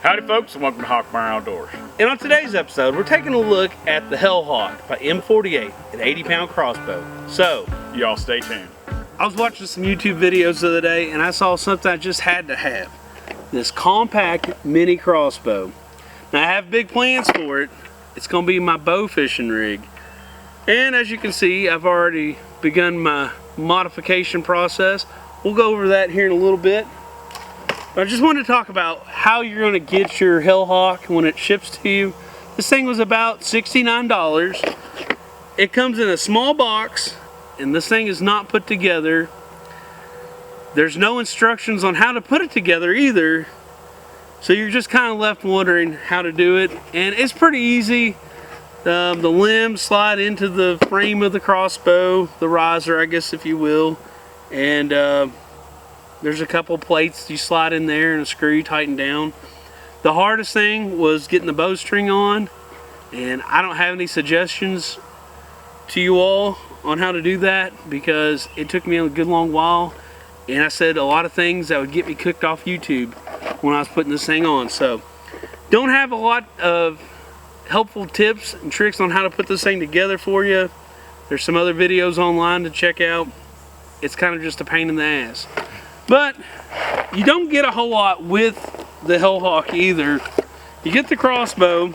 Howdy folks, and welcome to Hawk Barn Outdoors. And on today's episode, we're taking a look at the Hellhawk by M-48, an 80-pound crossbow. So, y'all stay tuned. I was watching some YouTube videos the other day and I saw something I just had to have. This compact mini crossbow. Now I have big plans for it. It's going to be my bow fishing rig. And as you can see, I've already begun my modification process. We'll go over that here in a little bit. But I just wanted to talk about how you're going to get your Hellhawk when it ships to you. This thing was about $69. It comes in a small box, and this thing is not put together. There's no instructions on how to put it together either. So you're just kind of left wondering how to do it. And it's pretty easy. The limbs slide into the frame of the crossbow, the riser, I guess, if you will. And there's a couple plates you slide in there and a screw you tighten down. The hardest thing was getting the bowstring on, and I don't have any suggestions to you all on how to do that because it took me a good long while, and I said a lot of things that would get me kicked off YouTube when I was putting this thing on. So don't have a lot of helpful tips and tricks on how to put this thing together for you. There's some other videos online to check out. It's kind of just a pain in the ass. But you don't get a whole lot with the Hellhawk either. You get the crossbow.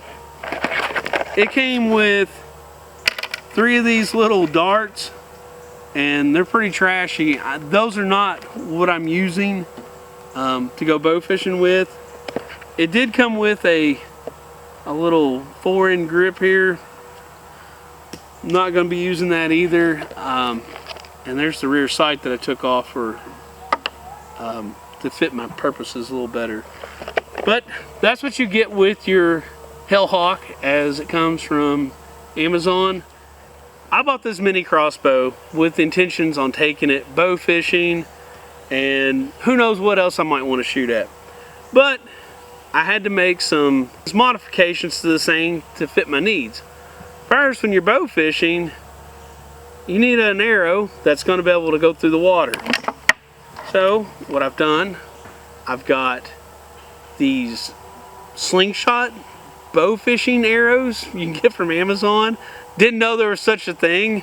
It came with 3 of these little darts, and they're pretty trashy. Those are not what I'm using to go bow fishing with. It did come with a little 4-in grip here. I'm not going to be using that either. And there's the rear sight that I took off for to fit my purposes a little better. But that's what you get with your Hellhawk as it comes from Amazon. I bought this mini crossbow with intentions on taking it bow fishing and who knows what else I might want to shoot at. But I had to make some modifications to this thing to fit my needs. First, when you're bow fishing, you need an arrow that's going to be able to go through the water. So what I've done, I've got these slingshot bow fishing arrows you can get from Amazon. Didn't know there was such a thing,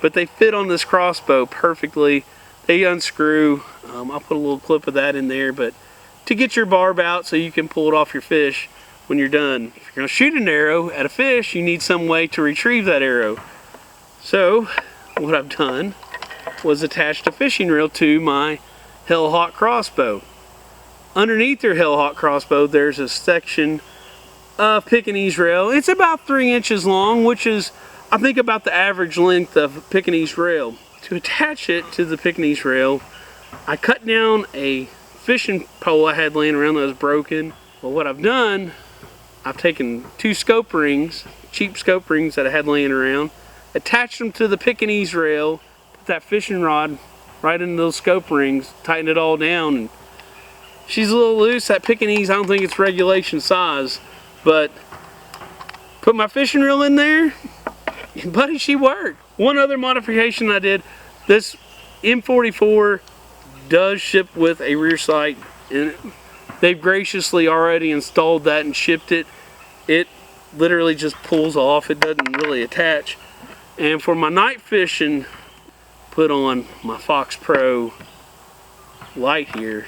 but they fit on this crossbow perfectly. They unscrew. I'll put a little clip of that in there, but to get your barb out so you can pull it off your fish when you're done. If you're going to shoot an arrow at a fish, you need some way to retrieve that arrow. So what I've done was attached a fishing reel to my Hellhawk crossbow. Underneath your Hellhawk crossbow, there's a section of Pekingese rail. It's about 3 inches long, which is, I think, about the average length of Pekingese rail. To attach it to the Pekingese rail, I cut down a fishing pole I had laying around that was broken. Well, what I've done, I've taken 2 scope rings, cheap scope rings that I had laying around, attached them to the Pekingese rail, put that fishing rod right into those scope rings, tighten it all down, and she's a little loose. That Pekingese, I don't think it's regulation size, but put my fishing reel in there, and buddy, she worked. One other modification I did, this M-44 does ship with a rear sight, and they've graciously already installed that and shipped it. It literally just pulls off, it doesn't really attach. And for my night fishing, put on my Fox Pro light here.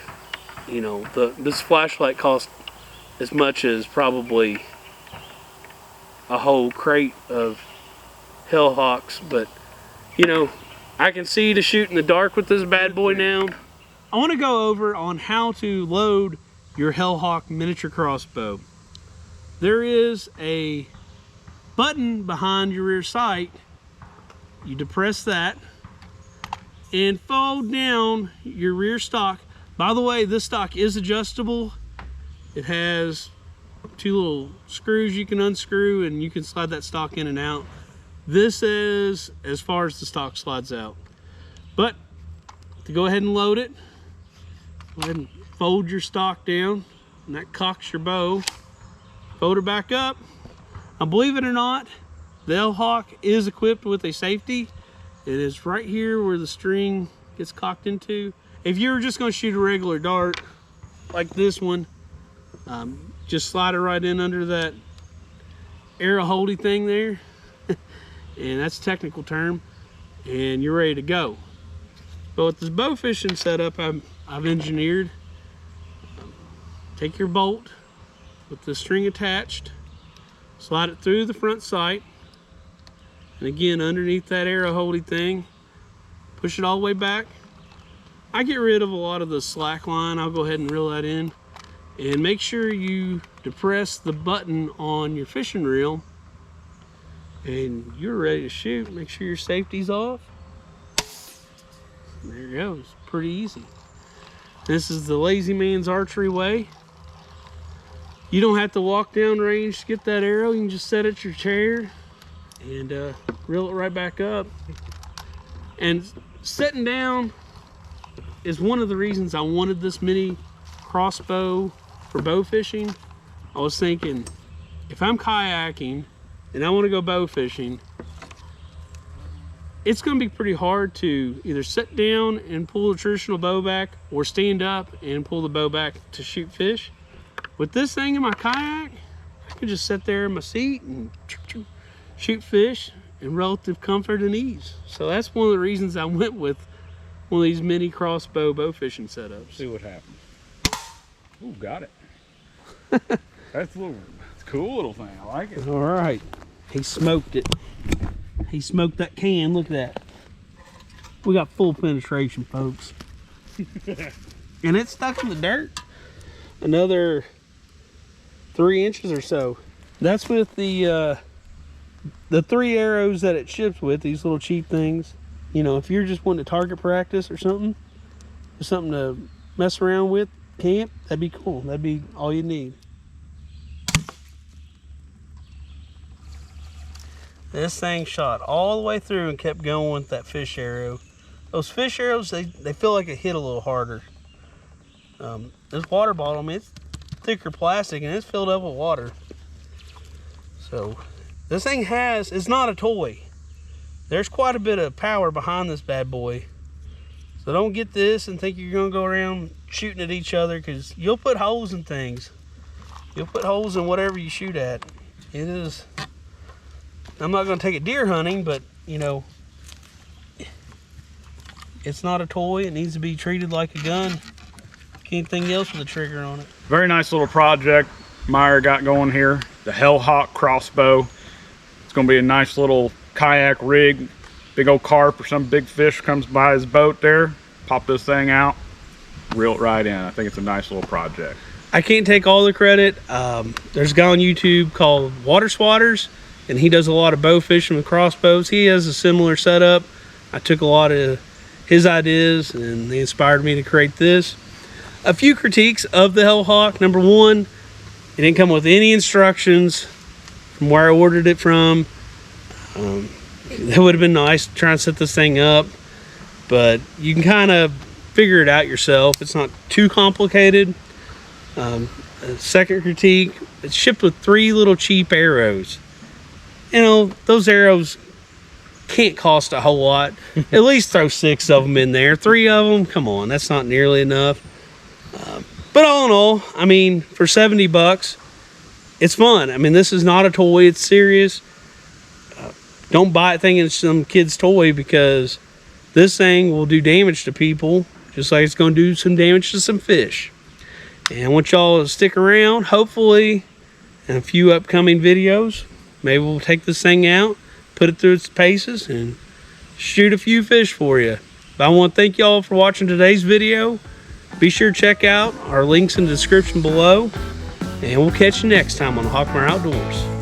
You know, this flashlight costs as much as probably a whole crate of Hellhawks, but you know, I can see to shoot in the dark with this bad boy now. I want to go over on how to load your Hellhawk miniature crossbow. There is a button behind your rear sight. You depress that and fold down your rear stock. By the way, this stock is adjustable. It has 2 little screws you can unscrew and you can slide that stock in and out. This is as far as the stock slides out. But to go ahead and load it, go ahead and fold your stock down, and that cocks your bow. Fold her back up. Now, believe it or not, the Hellhawk is equipped with a safety. It is right here where the string gets cocked into. If you were just going to shoot a regular dart like this one, just slide it right in under that arrow holdy thing there. And that's a technical term. And you're ready to go. But with this bow fishing setup I've engineered, take your bolt with the string attached, slide it through the front sight, and again underneath that arrow holdy thing, push it all the way back. I get rid of a lot of the slack line. I'll go ahead and reel that in, and make sure you depress the button on your fishing reel and you're ready to shoot. Make sure your safety's off. There it goes. Pretty easy. This is the lazy man's archery way. You don't have to walk down range to get that arrow. You can just set it at your chair and reel it right back up. And sitting down is one of the reasons I wanted this mini crossbow for bow fishing. I was thinking, if I'm kayaking and I want to go bow fishing, it's going to be pretty hard to either sit down and pull the traditional bow back or stand up and pull the bow back to shoot fish. With this thing in my kayak, I can just sit there in my seat and shoot fish in relative comfort and ease. So that's one of the reasons I went with one of these mini crossbow bow fishing setups. See what happens. Ooh, got it. That's a cool little thing. I like it. All right. He smoked it. He smoked that can. Look at that. We got full penetration, folks. And it's stuck in the dirt. Another 3 inches or so. That's with the 3 arrows that it ships with, these little cheap things. You know, if you're just wanting to target practice or something to mess around with, camp, that'd be cool. That'd be all you need. This thing shot all the way through and kept going with that fish arrow. Those fish arrows, they feel like it hit a little harder. This water bottle, I mean, it's thicker plastic and it's filled up with water. So this thing it's not a toy. There's quite a bit of power behind this bad boy. So don't get this and think you're gonna go around shooting at each other, because you'll put holes in things. You'll put holes in whatever you shoot at. It is, I'm not gonna take it deer hunting, but you know, it's not a toy. It needs to be treated like a gun. Like anything else with a trigger on it. Very nice little project Meyer got going here. The Hellhawk crossbow. It's gonna be a nice little kayak rig. Big old carp or some big fish comes by his boat there, pop this thing out, reel it right in. I think it's a nice little project. I can't take all the credit. There's a guy on YouTube called Water Swatters, and he does a lot of bow fishing with crossbows. He has a similar setup. I took a lot of his ideas and they inspired me to create this. A few critiques of the Hellhawk. Number one, it didn't come with any instructions from where I ordered it from. That would have been nice to try and set this thing up, but you can kind of figure it out yourself. It's not too complicated. Second critique, it's shipped with 3 little cheap arrows. You know, those arrows can't cost a whole lot. At least throw 6 of them in there. 3 of them, come on, that's not nearly enough. But all in all, I mean, for 70 bucks, it's fun. I mean, this is not a toy, it's serious. Don't buy it thinking it's some kid's toy, because this thing will do damage to people, just like it's going to do some damage to some fish. And I want y'all to stick around. Hopefully, in a few upcoming videos, maybe we'll take this thing out, put it through its paces, and shoot a few fish for you. But I want to thank y'all for watching today's video. Be sure to check out our links in the description below, and we'll catch you next time on the Hawkmire Outdoors.